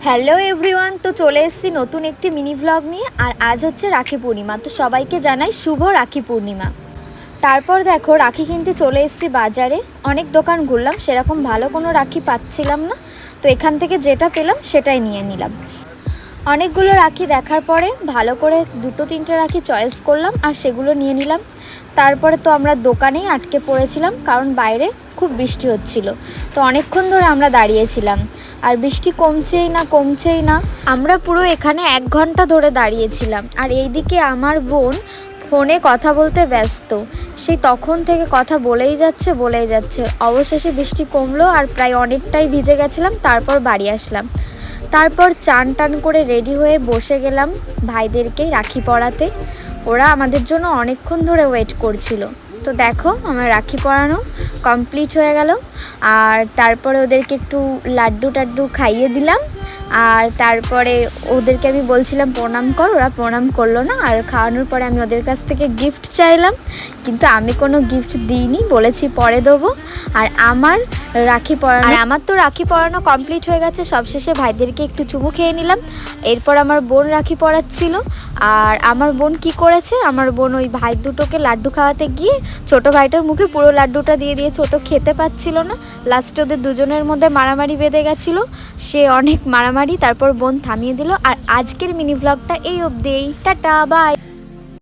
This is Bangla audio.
হ্যালো এভরিওয়ান, তো চলে এসেছি নতুন একটি মিনি ভ্লগ নিয়ে। আর আজ হচ্ছে রাখি পূর্ণিমা, তো সবাইকে জানাই শুভ রাখি পূর্ণিমা। তারপর দেখো রাখি কিনতে চলে এসেছি বাজারে। অনেক দোকান ঘুরলাম, সেরকম ভালো কোনো রাখি পাচ্ছিলাম না, তো এখান থেকে যেটা পেলাম সেটাই নিয়ে নিলাম। অনেকগুলো রাখি দেখার পরে ভালো করে দুটো তিনটে রাখি চয়েস করলাম আর সেগুলো নিয়ে নিলাম। তারপরে তো আমরা দোকানেই আটকে পড়েছিলাম, কারণ বাইরে খুব বৃষ্টি হচ্ছিল, তো অনেকক্ষণ ধরে আমরা দাঁড়িয়েছিলাম আর বৃষ্টি কমছেই না। আমরা পুরো এখানে 1 ঘন্টা ধরে দাঁড়িয়েছিলাম। আর এইদিকে আমার বোন ফোনে কথা বলতে ব্যস্ত, সেই তখন থেকে কথা বলেই যাচ্ছে। অবশেষে বৃষ্টি কমলো আর প্রায় অনেকটাই ভিজে গেছিলাম, তারপর বাড়ি আসলাম। তারপর চান টান করে রেডি হয়ে বসে গেলাম ভাইদেরকে রাখি পরাতে। ওরা আমাদের জন্য অনেকক্ষণ ধরে ওয়েট করছিল। তো দেখো আমার রাখি পরানো কমপ্লিট হয়ে গেল। আর তারপরে ওদেরকে একটু লাড্ডু টাড্ডু খাইয়ে দিলাম। আর তারপরে ওদেরকে আমি বলছিলাম প্রণাম কর, ওরা প্রণাম করলো না। আর খাওয়ানোর পরে আমি ওদের কাছ থেকে গিফট চাইলাম, কিন্তু আমি কোনো গিফট দিইনি, বলেছি পরে দেবো। আর আমার তো রাখি পরানো কমপ্লিট হয়ে গেছে। সবশেষে ভাইদেরকে একটু চুমু খেয়ে নিলাম। এরপর আমার বোন রাখি পরাচ্ছিল। আর আমার বোন কি করেছে, আমার বোন ওই ভাই দুটোকে লাড্ডু খাওয়াতে গিয়ে ছোটো ভাইটার মুখে পুরো লাড্ডুটা দিয়ে দিয়েছে। ও তো খেতে পাচ্ছিল না। লাস্টে ওদের দুজনের মধ্যে মারামারি বেঁধে গেছিলো, সে অনেক মারামারি, তারপর বোন থামিয়ে দিল। আর আজকের মিনি ব্লগটা এই অবধি। Ta ta, by.